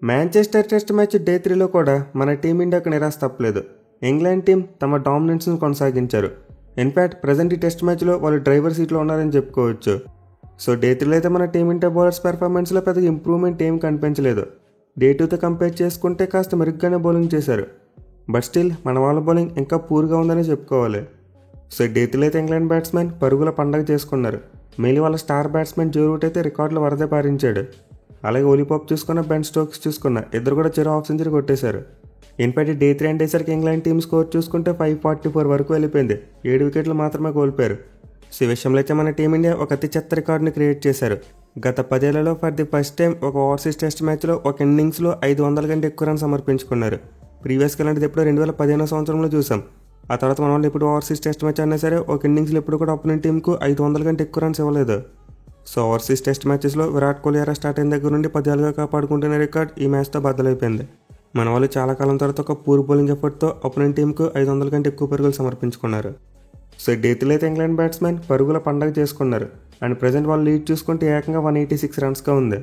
Manchester test match day 3లో కూడా మన టీమిండియాకు నిరాశ తప్పలేదు. ఇంగ్లాండ్ టీం తమ డామినెన్స్ను కొనసాగించారు. ఇన్ఫ్యాక్ట్ ప్రజెంట్ ఈ టెస్ట్ మ్యాచ్లో వాళ్ళు డ్రైవర్ సీట్లో ఉన్నారని చెప్పుకోవచ్చు. సో డే 3లో అయితే మన టీమిండియా బౌలర్స్ పెర్ఫార్మెన్స్లో పెద్దగా ఇంప్రూవ్మెంట్ ఏం కనిపించలేదు. డే 2తో కంపేర్ చేసుకుంటే కాస్త మెరుగ్గానే బౌలింగ్ చేశారు. బట్ స్టిల్ మన వాళ్ళ బౌలింగ్ ఇంకా పూర్గా ఉందని చెప్పుకోవాలి. సో డే 3లో అయితే ఇంగ్లాండ్ బ్యాట్స్మెన్ పరుగుల పండగ చేసుకున్నారు. మెయిన్ వాళ్ళ స్టార్ బ్యాట్స్మెన్ జో రూట్ అయితే రికార్డులు వరద పారించాడు. అలాగే ఓలీ పాప్ చూసుకున్న, బెన్ స్టోక్స్ చూసుకున్న ఇద్దరు కూడా చెరో హాఫ్ సెంచరీ కొట్టేశారు. ఇన్ఫాక్ట్ డే 3 అంటేసరికి ఇంగ్లాండ్ టీమ్ స్కోర్ చూసుకుంటే 544 వరకు వెళ్ళిపోయింది. 7 వికెట్లు మాత్రమే కోల్పోయారు. సో ఈ విషయంలో అయితే మన టీమిండియా ఒక అతి చెత్త రికార్డుని క్రియేట్ చేశారు. గత 10 ఏళ్లలో ఫర్ ది ఫస్ట్ టైం ఒక ఓవర్సీస్ టెస్ట్ మ్యాచ్లో ఒక ఇన్నింగ్స్లో 500 కంటే ఎక్కువ రన్ సమర్పించుకున్నారు. ప్రీవియస్గా ఇలాంటిది ఎప్పుడో 2015 సంవత్సరంలో చూసాం. ఆ తర్వాత మన వాళ్ళు ఎప్పుడు ఓవర్సీస్ టెస్ట్ మ్యాచ్ అయినా సరే ఒక ఇన్నింగ్స్లో ఎప్పుడు కూడా అపోనెంట్ టీంకు 500 కంటే ఎక్కువ రన్స్ ఇవ్వలేదు. సో ఓవర్సీస్ టెస్ట్ మ్యాచెస్లో విరాట్ కోహ్లీ ఎరా స్టార్ట్ అయిన దగ్గర నుండి 10 ఏళ్ళుగా కాపాడుకుంటున్న రికార్డ్ ఈ మ్యాచ్తో బద్దలైపోయింది. మన వాళ్ళు చాలా కాలం తర్వాత ఒక పూర్ బౌలింగ్ ఎఫర్ట్తో అపోనెంట్ టీంకు 500 కంటే ఎక్కువ పరుగులు సమర్పించుకున్నారు. సో డే 3లో అయితే ఇంగ్లాండ్ బ్యాట్స్మెన్ పరుగుల పండగ చేసుకున్నారు. అండ్ ప్రజెంట్ వాళ్ళు లీడ్ చూసుకుంటే ఏకంగా 186 రన్స్గా ఉంది.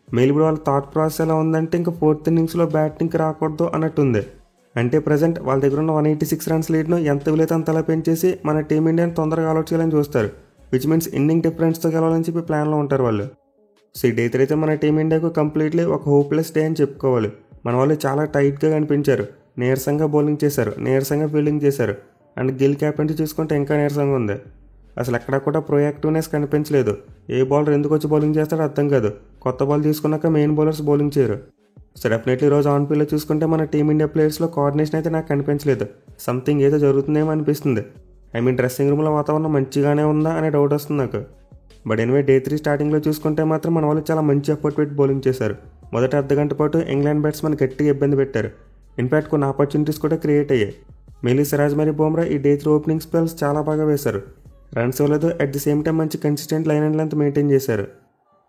మెయిల్ ఇప్పుడు వాళ్ళ థాట్ ప్రాసెస్ ఎలా ఉందంటే ఇంకా 4th ఇన్నింగ్స్లో బ్యాటింగ్కి రాకూడదు అన్నట్టుంది. అంటే ప్రజెంట్ వాళ్ళ దగ్గర ఉన్న 186 రన్స్ లీడ్ను ఎంత వీలైతే అంతలా పెంచేసి మన టీమిండియాని తొందరగా అవుట్ చేయాలని చూస్తారు. విచ్ మీన్స్ ఇన్నింగ్ డిఫరెన్స్తో గెలవాలని చెప్పి ప్లాన్లో ఉంటారు వాళ్ళు. సో ఈ డే 3 అయితే మన టీమిండియాకు కంప్లీట్లీ ఒక హోప్లెస్ డే అని చెప్పుకోవాలి. మన వాళ్ళు చాలా టైట్గా కనిపించారు. నీరసంగా బౌలింగ్ చేశారు, నీరసంగా ఫీల్డింగ్ చేశారు. అండ్ గిల్ క్యాప్టెన్సీ చూసుకుంటే ఇంకా నీరసంగా ఉంది. అసలు ఎక్కడా కూడా ప్రొయాక్టివ్నెస్ కనిపించలేదు. ఏ బౌలర్ ఎందుకు వచ్చి బౌలింగ్ చేస్తాడో అర్థం కాదు. కొత్త బాల్ తీసుకున్నాక మెయిన్ బౌలర్స్ బౌలింగ్ చేయరు. సో డెఫినెట్లీ ఈరోజు ఆన్ ఫీల్డ్లో చూసుకుంటే మన టీమిండియా ప్లేయర్స్లో కోఆర్డినేషన్ అయితే నాకు కనిపించలేదు. సంథింగ్ ఏదో జరుగుతుందేమో అనిపిస్తుంది. డ్రెస్సింగ్ రూమ్లో వాతావరణం మంచిగానే ఉందా అనే డౌట్ వస్తుంది నాకు. బట్ ఎనివే డే 3 స్టార్టింగ్లో చూసుకుంటే మాత్రం మన వాళ్ళు చాలా మంచి ఎఫర్ట్ పెట్టి బౌలింగ్ చేశారు. మొదటి అర్ధగంట పాటు ఇంగ్లాండ్ బ్యాట్స్మెన్ గట్టిగా ఇబ్బంది పెట్టారు. ఇన్ఫ్యాక్ట్ కొన్ని ఆపర్చునిటీస్ కూడా క్రియేట్ అయ్యాయి. మెయిన్లీ సిరాజ్ మరియు బుమ్రా ఈ డే 3 ఓపెనింగ్ స్పెల్స్ చాలా బాగా వేశారు. రన్స్ ఇవ్వలేదు, అట్ ది సేమ్ టైం మంచి consistent line and length maintain చేశారు.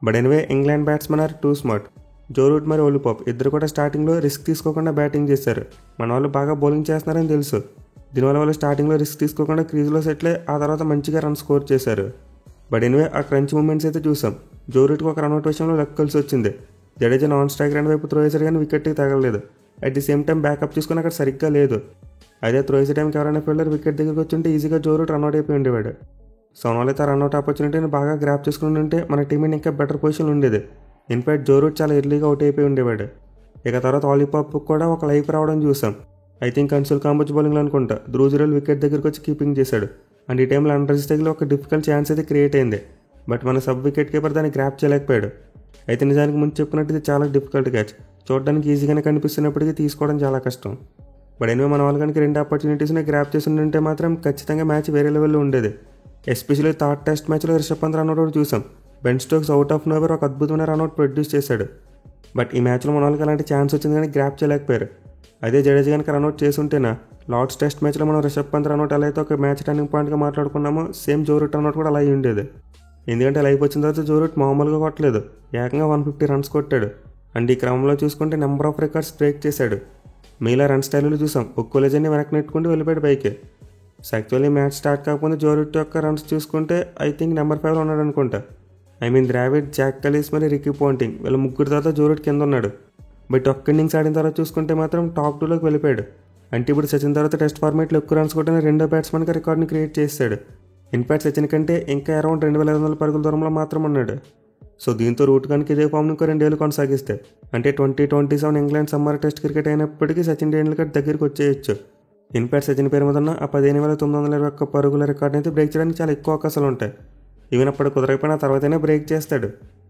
But anyway England batsmen are too smart. Joe Root మరియు ఓలీ పాప్ ఇద్దరు కూడా స్టార్టింగ్లో రిస్క్ తీసుకోకుండా బ్యాటింగ్ చేశారు. మన వాళ్ళు బాగా బౌలింగ్ చేస్తున్నారని తెలుసు. దీనివల్ల వాళ్ళు స్టార్టింగ్లో రిస్క్ తీసుకోకుండా క్రీజ్లో సెటిల్ అయ్యి ఆ తర్వాత మంచిగా రన్ స్కోర్ చేశారు. బట్ ఎనివే ఆ క్రంచ్ మూమెంట్స్ అయితే చూసాం. జో రూట్కి ఒక రన్అట్ విషయంలో లక్ కలిసి వచ్చింది. జడేజా నాన్ స్ట్రైక్ రన్ వైపు త్రో వేసారు కానీ వికెట్కి తగలలేదు. At the same time backup తీసుకుని అక్కడ సరిగ్గా లేదు. అదే త్రో వేసే టైంకి ఎవరైనా ఫీల్డర్ వికెట్ దగ్గరికి వచ్చి ఉంటే ఈజీగా జో రూట్ రన్అట్ అయిపోయి ఉండేవాడు. సో అయితే రన్అట్ ఆపర్చునిటీని బాగా గ్రాప్ చేసుకుని ఉంటే మన టీంని ఇంకా బెటర్ పొజిషన్ ఉండేది. ఇన్ఫ్యాక్ట్ జో రూట్ చాలా ఎర్లీగా అవుట్ అయిపోయి ఉండేవాడు. ఇక తర్వాత ఓలీ పాప్ కూడా ఒక లైఫ్ రావడం చూసాం. ఐ థింక్ కన్సోల్ కాంబోజ్ బౌలింగ్లో అనుకుంటా ధ్రువ్ జురేల్ వికెట్ దగ్గరికి వచ్చి కీపింగ్ చేశాడు. అండ్ ఈ టైంలో అండర్ స్టేజ్లో ఒక డిఫికల్ట్ ఛాన్స్ అయితే క్రియేట్ అయింది. బట్ మన సబ్ వికెట్ కీపర్ దాన్ని గ్రాప్ చేయలేకపోయాడు. అయితే నిజానికి ముందు చెప్పినట్టు ఇది చాలా డిఫికల్ట్ క్యాచ్. చూడడానికి ఈజీగానే కనిపిస్తున్నప్పటికీ తీసుకోవడం చాలా కష్టం. బట్ ఎనివే మన వాళ్ళు కనుక 2 ఆపర్చునిటీస్ని గ్రాప్ చేసి ఉంటే మాత్రం ఖచ్చితంగా మ్యాచ్ వేరే లెవెల్లో ఉండేది. ఎస్పెషల్లీ థర్డ్ టెస్ట్ మ్యాచ్లో రిషబ్ పంత్ రన్అట్ కూడా చూసాం. Ben Stokes out of knower ఒక అద్భుతమైన రన్అట్ ప్రొడ్యూస్ చేశాడు. బట్ ఈ మ్యాచ్లో మన వాళ్ళకి అలాంటి ఛాన్స్ వచ్చింది కానీ గ్రాప్ చేయలేకపోయారు. అదే జడేజా కనుక రన్అట్ చేసి ఉంటేనా లార్డ్స్ టెస్ట్ మ్యాచ్లో మనం రిషబ్ పంత్ రన్అట్ ఎలా అయితే ఒక మ్యాచ్ టర్నింగ్ పాయింట్గా మాట్లాడుకున్నామో సేమ్ జో రూట్ రన్అట్ కూడా అలా అయి ఉండేది. ఎందుకంటే లైఫ్ వచ్చిన తర్వాత జో రూట్ మామూలుగా కొట్టలేదు, ఏకంగా 150 రన్స్ కొట్టాడు. అండ్ ఈ క్రమంలో చూసుకుంటే నెంబర్ ఆఫ్ రికార్డ్స్ బ్రేక్ చేశాడు. మీలా రన్ స్టైల్లో చూసాం, ఒక్కో లెజెండ్ని వెనక్కి నెట్టుకుంటూ వెళ్ళిపోయాడు పైకి. సో యాక్చువల్లీ మ్యాచ్ స్టార్ట్ కాకపోతే జో రూట్ యొక్క రన్స్ చూసుకుంటే ఐ థింక్ నెంబర్ 5లో ఉన్నాడు అనుకుంటా. ద్రావిడ్, జాక్ కలీస్ మరియు రికీ పాంటింగ్ వీళ్ళ ముగ్గురు తర్వాత జో రూట్ కింద ఉన్నాడు. బట్ ఒక్క ఇన్నింగ్స్ ఆడిన తర్వాత చూసుకుంటే మాత్రం టాప్ 2లోకి వెళ్ళిపోయాడు. అంటే ఇప్పుడు సచిన్ తర్వాత టెస్ట్ ఫార్మేట్లో ఎక్కువ రన్స్ కొట్టిన రెండో బ్యాట్స్మెన్గా రికార్డ్ని క్రియేట్ చేశాడు. ఇన్ఫాక్ట్ సచిన్ కంటే ఇంకా అరౌండ్ 2500 పరుగుల దూరంలో మాత్రం ఉన్నాడు. సో దీంతో రూట్ కనుక ఇదే ఫామ్ని ఇంకో 2 ఏళ్ళు కొనసాగిస్తే అంటే 2027 ఇంగ్లాండ్ సమ్మర్ టెస్ట్ క్రికెట్ అయినప్పటికీ సచిన్ టెండూల్కర్ దగ్గరికి వచ్చేయచ్చు. ఇన్ఫాక్ట్ సచిన్ పేరు మీద ఉన్న ఆ 15,921 పరుగుల రికార్డ్ని అయితే బ్రేక్ చేయడానికి చాలా ఎక్కువ అవకాశాలు ఉంటాయి. ఈవెన్ అప్పుడు కుదరకపోయినా తర్వాతనే బ్రేక్ చేస్తాడు.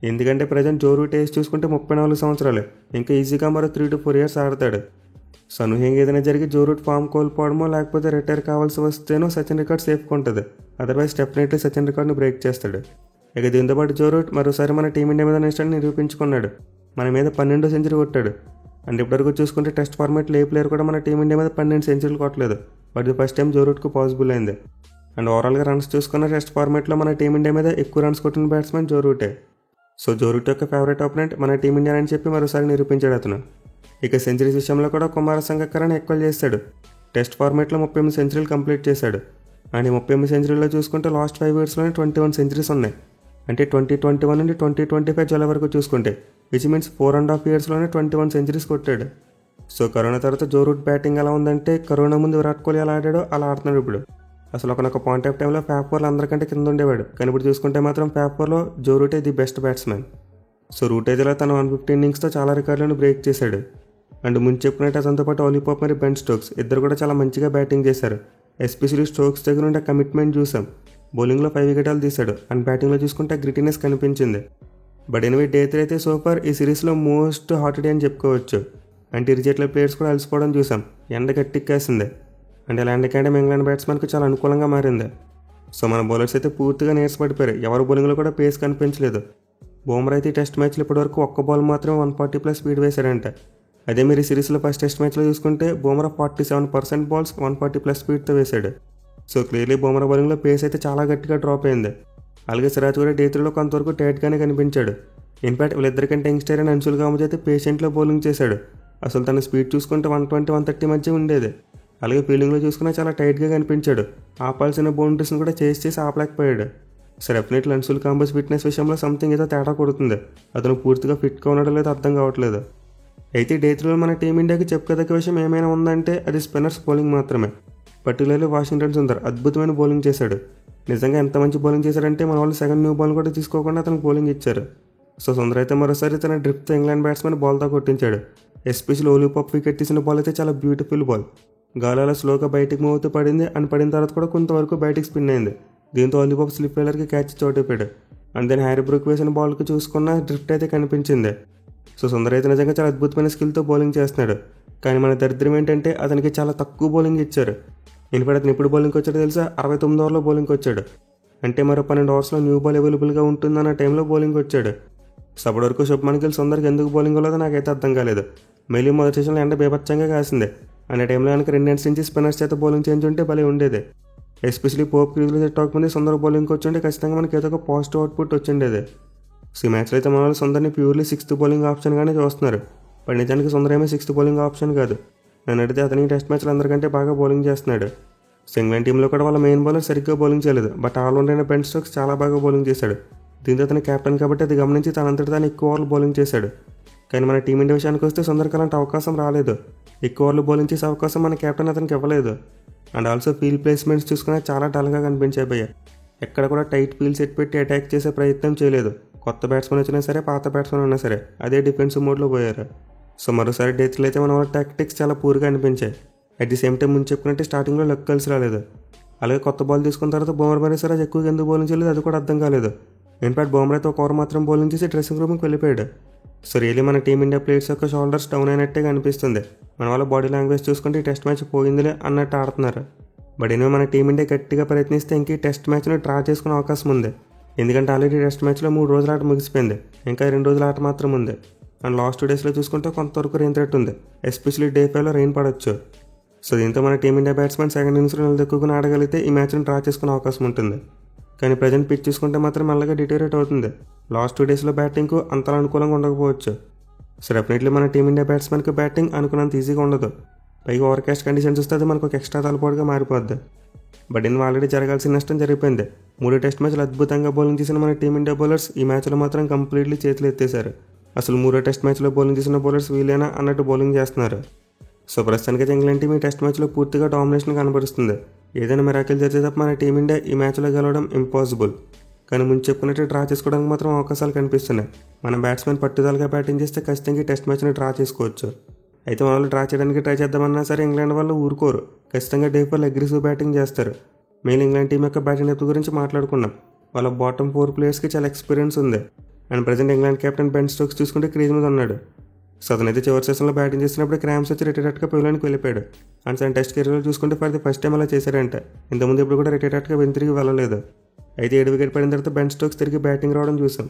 ఎందుకంటే ప్రజెంట్ జో రూట్ ఏజ్ చూసుకుంటే 34 సంవత్సరాలు, ఇంకా ఈజీగా మరో 3 to 4 years ఆడతాడు. సో అనూహ్యంగా ఏదైనా జరిగి జో రూట్ ఫామ్ కోల్పోవడమో లేకపోతే రిటైర్ కావాల్సి వస్తేనో సచిన్ రికార్డ్ సేఫ్గా ఉంటుంది. అదర్వైజ్ డెఫినెట్లీ సచిన్ రికార్డ్ని బ్రేక్ చేస్తాడు. ఇక దీంతో పాటు జో రూట్ మరోసారి మన టీమిండియా మీద నిష్ఠని నిరూపించుకున్నాడు. మన మీద 12వ సెంచరీ కొట్టాడు. అండ్ ఇప్పటివరకు చూసుకుంటే టెస్ట్ ఫార్మాట్లో ఏ ప్లేయర్ కూడా మన టీమిండియా మీద 12 సెంచరీలు కొట్టలేదు. బట్ ఇది ఫస్ట్ టైం జో రూట్కు పాసిబుల్ అయింది. అండ్ ఓవరాల్గా రన్స్ చూసుకున్న టెస్ట్ ఫార్మాట్లో మన టీమిండియా మీద ఎక్కువ రన్స్ కొట్టిన బ్యాట్స్మెన్ జో రూటే. సో జో రూట్ యొక్క ఫేవరెట్ ఆపోనెంట్ మన టీమిండియా అని చెప్పి మరోసారి నిరూపించాడు అతను. ఇక సెంచరీస్ విషయంలో కూడా కుమార సంగక్కరని ఎక్కువ చేశాడు. టెస్ట్ ఫార్మాట్లో 38 సెంచరీలు కంప్లీట్ చేశాడు. అండ్ ఈ 38 సెంచరీలో చూసుకుంటే లాస్ట్ 5 yearsలోనే 21 సెంచరీస్ ఉన్నాయి. అంటే 2021 నుండి 2025 జూలై వరకు చూసుకుంటే, విచ్ మీన్స్ 4.5 ఇయర్స్లోనే 21 సెంచరీస్ కొట్టాడు. సో కరోనా తర్వాత జో రూట్ బ్యాటింగ్ ఎలా ఉందంటే, కరోనా ముందు విరాట్ కోహ్లీ ఎలా ఆడాడో అలా ఆడుతున్నాడు ఇప్పుడు. అసలు ఒకనొక పాయింట్ ఆఫ్ టైంలో ఫ్యాప్ 4లో అందరికంటే కింద ఉండేవాడు, కానీ ఇప్పుడు చూసుకుంటే మాత్రం ఫ్యాప్ 4లో జో రూటే the best batsmen. So Root అయితే తన 150 ఇన్నింగ్స్తో చాలా రికార్డులను బ్రేక్ చేశాడు. అండ్ ముందు చెప్పినట్టు అతనితో పాటు ఓలీ పోప్ మరియు బెన్ స్టోక్స్ ఇద్దరు కూడా చాలా మంచిగా బ్యాటింగ్ చేశారు. ఎస్పెషల్లీ స్టోక్స్ దగ్గర నుండి కమిట్మెంట్ చూసాం. బౌలింగ్లో 5 వికెటాలు తీశాడు అండ్ బ్యాటింగ్లో చూసుకుంటే గ్రిటీనెస్ కనిపించింది. బట్ ఎనివే డే 3 అయితే సోఫార్ ఈ సిరీస్లో మోస్ట్ హాట్ డే అని చెప్పుకోవచ్చు. అంటే ఇరుజట్ల ప్లేయర్స్ కూడా అలసిపోవడం చూసాం. ఎండ గట్టిక్కేసింది అండ్ ఇలా ఎండకేయడం ఇంగ్లాండ్ బ్యాట్స్మెన్కి చాలా అనుకూలంగా మారింది. సో మన బౌలర్స్ అయితే పూర్తిగా నీరసపడిపోయారు. ఎవరి బౌలింగ్లో కూడా పేస్ కనిపించలేదు. బుమ్రా అయితే టెస్ట్ మ్యాచ్లో ఇప్పటివరకు ఒక్క బాల్ మాత్రమే 140+ స్పీడ్ వేశాడంట. అదే మీరు ఈ సిరీస్లో ఫస్ట్ టెస్ట్ మ్యాచ్లో చూసుకుంటే బుమ్రా 47% బాల్స్ 140+ స్పీడ్తో వేశాడు. సో క్లియర్లీ బుమ్రా బౌలింగ్లో పేస్ అయితే చాలా గట్టిగా డ్రాప్ అయింది. అలాగే సిరాజ్ కూడా డే 3లో కొంతవరకు టైట్గానే కనిపించాడు. ఇన్ఫాక్ట్ వీళ్ళిద్దరికంటే యంగ్స్టర్ అయిన అన్సుల్ కాంబోజ్ అయితే పేషెంట్లో బౌలింగ్ చేశాడు. అసలు తన స్పీడ్ చూసుకుంటే 120-130 మధ్య ఉండేది. అలాగే ఫీల్డింగ్లో చూసుకున్నా చాలా టైట్గా కనిపించాడు. ఆపాల్సిన బౌండరీస్ని కూడా చేసి ఆపలేకపోయాడు. So definitely Anshul Kamboj fitness విషయంలో సంథింగ్ ఏదో తేడా కొడుతుంది. అతను పూర్తిగా ఫిట్గా ఉండడం లేదో అర్థం కావట్లేదు. అయితే డే 3లో మన టీమిండియాకి చెప్పుకోదగ్గ విషయం ఏమైనా ఉందంటే అది స్పిన్నర్స్ బౌలింగ్ మాత్రమే. పర్టికులర్లీ వాషింగ్టన్ సుందర్ అద్భుతమైన బౌలింగ్ చేశాడు. నిజంగా ఎంత మంచి బౌలింగ్ చేశాడంటే మన వాళ్ళు సెకండ్ న్యూ బాల్ కూడా తీసుకోకుండా అతనికి బౌలింగ్ ఇచ్చారు. సో సుందర్ అయితే మరోసారి తన డ్రిఫ్ట్తో ఇంగ్లాండ్ బ్యాట్స్మెన్ బాల్తో కొట్టించాడు. ఎస్పెషల్లీ ఓలీ పోప్ వికెట్ తీసిన బాల్ అయితే చాలా బ్యూటిఫుల్ బాల్. గాలిలో స్లోగా బయటికి మూవ్ అవుతూ పడింది అండ్ పడిన తర్వాత కూడా కొంతవరకు బయటికి స్పిన్ అయింది. దీంతో ఓలీ పోప్ స్లిప్ వేలర్కి క్యాచ్ చోటైపోయాడు. అండ్ దెన్ హ్యారీ బ్రూక్ వేసిన బాల్కి చూసుకున్న డ్రిఫ్ట్ అయితే కనిపించింది. సో సుందర్ అయితే నిజంగా చాలా అద్భుతమైన స్కిల్తో బౌలింగ్ చేస్తున్నాడు. కానీ మన దరిద్రం ఏంటంటే అతనికి చాలా తక్కువ బౌలింగ్ ఇచ్చారు. ఇన్ఫాక్ట్ అతను ఎప్పుడు బౌలింగ్కి వచ్చాడో తెలుసా, 69 ఓవర్లో బౌలింగ్కి వచ్చాడు. అంటే మరో 12 ఓవర్స్లో న్యూ బాల్ అవైలబుల్గా ఉంటుందన్న టైంలో బౌలింగ్ వచ్చాడు. సో అప్పటి వరకు శుభ్మన్ గిల్ సుందర్కి ఎందుకు బౌలింగ్ అవ్వలేదో నాకైతే అర్థం కాలేదు. మళ్ళీ మొదటి సెషన్లో ఎండ బీభత్సంగా కాసింది. అనే టైంలో కనుక 2 ఎండ్స్ నుంచి స్పిన్నర్స్ చేత బౌలింగ్ చేంజ్ ఉంటే భలే ఉండేది. ఎస్పెషల్లీ పోప్ క్రీజ్లో సెట్ అవ్వకముందే సుందర్ బౌలింగ్కి వచ్చి ఉంటే ఖచ్చితంగా మనకి ఏదో ఒక పాజిటివ్ అవుట్పుట్ వచ్చిండేది. సో ఈ మ్యాచ్లో అయితే మన వాళ్ళు సుందర్ని ప్యూర్లీ 6th బౌలింగ్ ఆప్షన్గానే చూస్తున్నారు. బట్ నిజానికి సుందర్ ఏమో 6th బౌలింగ్ ఆప్షన్ కాదు. నన్ను అడిగితే అతనికి టెస్ట్ మ్యాచ్లు అందరికంటే బాగా బౌలింగ్ చేస్తున్నాడు. సో ఇంగ్లాండ్ టీంలో కూడా వాళ్ళ మెయిన్ బౌలర్ సరిగ్గా బౌలింగ్ చేయలేదు. బట్ ఆల్రౌండర్ అయిన బెన్ స్టోక్స్ చాలా బాగా బౌలింగ్ చేశాడు. దీంతో అతను కెప్టెన్ కాబట్టి అది గమనించి తనంతటి తాను ఎక్కువ ఓవర్లు బౌలింగ్ చేశాడు. కానీ మన టీమిండియా విషయానికి వస్తే సుందర్కి అలాంటి అవకాశం రాలేదు. ఎక్కువ ఓవర్లు బౌలింగ్ చేసే అవకాశం మన కెప్టెన్ అతనికి ఇవ్వలేదు. అండ్ ఆల్సో ఫీల్డ్ ప్లేస్మెంట్స్ చూసుకునే చాలా డల్గా కనిపించాయి. ఎక్కడ కూడా టైట్ ఫీల్డ్ సెట్ పెట్టి అటాక్ చేసే ప్రయత్నం చేయలేదు. కొత్త బ్యాట్స్మెన్ వచ్చినా సరే, పాత బ్యాట్స్మెన్ ఉన్నా సరే అదే డిఫెన్సివ్ మోడ్లో పోయారు. సో మరోసారి డే 3 అయితే మన వాళ్ళ టాక్టిక్స్ చాలా పూర్గా అనిపించాయి. అట్ ది సేమ్ టైం ముందు చెప్పుకున్నట్టే స్టార్టింగ్లో లక్ కలిసి రాలేదు. అలాగే కొత్త బాల్ తీసుకున్న తర్వాత బుమ్రా మరియు సిరాజ్ ఎక్కువగా ఎందుకు బౌలింగ్ చేయలేదు అది కూడా అర్థం కాలేదు. ఇన్ఫాక్ట్ బుమ్రా అయితే ఒక ఓవర్ మాత్రం బౌలింగ్ చేసి డ్రెస్సింగ్ రూమ్కి వెళ్ళిపోయాడు. సో రియల్లీ మన టీమిండియా ప్లేయర్స్ యొక్క షోల్డర్స్ డౌన్ అయినట్టే అనిపిస్తుంది. మన వాళ్ళ బాడీ లాంగ్వేజ్ చూసుకుంటే ఈ టెస్ట్ మ్యాచ్ పోయిందిలే అన్నట్టు ఆడుతున్నారు. బట్ ఎనివే మన టీమిండియా గట్టిగా ప్రయత్నిస్తే ఇంక ఈ టెస్ట్ మ్యాచ్ను డ్రా చేసుకునే అవకాశం ఉంది. ఎందుకంటే ఆల్రెడీ టెస్ట్ మ్యాచ్లో 3 రోజుల ఆట ముగిసిపోయింది. ఇంకా 2 రోజుల ఆట మాత్రం ఉంది. అండ్ లాస్ట్ 2 డేస్లో చూసుకుంటే కొంతవరకు రెయిన్ థ్రెట్ ఉంది. ఎస్పెషల్లీ డే 5లో రెయిన్ పడవచ్చు. సో దీంతో మన టీమిండియా బ్యాట్స్మెన్ సెకండ్ ఇన్నింగ్స్లో నిలదొక్కుని ఆడగలిగితే ఈ మ్యాచ్ని డ్రా చేసుకునే అవకాశం ఉంటుంది. కానీ ప్రజెంట్ పిచ్ చూసుకుంటే మాత్రం మెల్లగా డిటోరేట్ అవుతుంది. లాస్ట్ 2 డేస్లో బ్యాటింగ్కు అంతలా అనుకూలంగా ఉండకపోవచ్చు. సో డెఫినెట్లీ మన టీమిండియా బ్యాట్స్మెన్కి బ్యాటింగ్ అనుకున్నంత ఈజీగా ఉండదు. పైగా ఓవర్కాస్ట్ కండిషన్స్ వస్తే అది మనకు ఒక ఎక్స్ట్రా తలపోటుగా మారిపోద్ది. బట్ ఇన్ ఆల్రెడీ జరగాల్సిన నష్టం జరిగిపోయింది. 3 టెస్ట్ మ్యాచ్లు అద్భుతంగా బౌలింగ్ చేసిన మన టీమిండియా బౌలర్స్ ఈ మ్యాచ్లో మాత్రం కంప్లీట్లీ చేతులు ఎత్తేశారు. అసలు 3 టెస్ట్ మ్యాచ్లో బౌలింగ్ చేసిన బౌలర్స్ వీలేనా అన్నట్టు బౌలింగ్ చేస్తున్నారు. సో ప్రస్తుతానికైతే ఇంగ్లాండ్ టీం ఈ టెస్ట్ మ్యాచ్లో పూర్తిగా డామినేషన్ కనబరుస్తుంది. ఏదైనా మిరాకిల్ జరిగితే తప్ప మన టీమిండియా ఈ మ్యాచ్లో గెలవడం ఇంపాసిబుల్. కానీ ముందు చెప్పుకున్నట్టు డ్రా చేసుకోవడానికి మాత్రం అవకాశాలు కనిపిస్తున్నాయి. మన బ్యాట్స్మెన్ పట్టుదలగా బ్యాటింగ్ చేస్తే ఖచ్చితంగా ఈ టెస్ట్ మ్యాచ్ని డ్రా చేసుకోవచ్చు. అయితే మన వాళ్ళు డ్రా చేయడానికి ట్రై చేద్దామన్నా సరే ఇంగ్లాండ్ వాళ్ళు ఊరుకోరు. ఖచ్చితంగా డే 4 అగ్రెసివ్ బ్యాటింగ్ చేస్తారు. మెయిన్ ఇంగ్లాండ్ టీం యొక్క బ్యాటింగ్ డెప్త్ గురించి మాట్లాడుకున్నాం. వాళ్ళ బాటమ్ 4 ప్లేయర్స్కి చాలా ఎక్స్పీరియన్స్ ఉంది. And present England captain Ben Stokes చూసుకుంటే క్రీజ్ మీద ఉన్నాడు. సో అతనైతే చివరి సెషన్లో బ్యాటింగ్ చేసినప్పుడు క్రాంప్స్ వచ్చి రిటైర్డ్గా పెవిలియన్కి వెళ్ళిపోయాడు. అండ్ తన టెస్ట్ కెరీర్లో చూసుకుంటే ఫర్ ది ఫస్ట్ టైం అలా చేశారంట. ఇంతకుముందు ఇప్పుడు కూడా రిటైర్డ్గా తిరిగి వెళ్ళలేదు. అయితే 7 వికెట్ పడిన తర్వాత బెన్ స్టోక్స్ తిరిగి బ్యాటింగ్ రావడం చూసాం.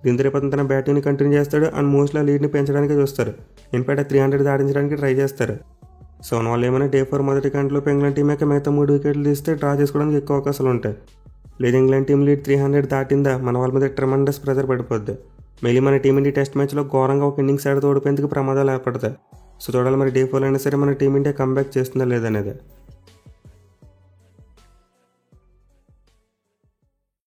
దీంతో రేపు అతను తన బ్యాటింగ్ని కంటిన్యూ చేస్తాడు అండ్ మోస్ట్లీ లీడ్ని పెంచడానికి చూస్తారు. ఇన్ఫాక్ట్ 300 దాటించడానికి ట్రై చేస్తారు. సో వాళ్ళు ఏమైనా డే 4 మొదటి గంటలోపు ఇంగ్లాండ్ టీం యొక్క మిగతా 3 వికెట్లు తీస్తే డ్రా చేసుకోవడానికి ఎక్కువ అవకాశాలు ఉంటాయి. లేదు ఇంగ్లాండ్ టీం లీడ్ 300 దాటిందా మన వాళ్ళ మీద ట్రెమండస్ ప్రెజర్ పడిపోద్ది. మళ్ళీ మన టీమిండియా టెస్ట్ మ్యాచ్లో ఘోరంగా ఒక ఇన్నింగ్స్ ఆడితే ఓడిపోయేందుకు ప్రమాదాలు ఏర్పడతాయి. సో చూడాలి మరి డే 4 అయినా సరే మన టీమిండియా కంబ్యాక్ చేస్తుందా లేదనేది.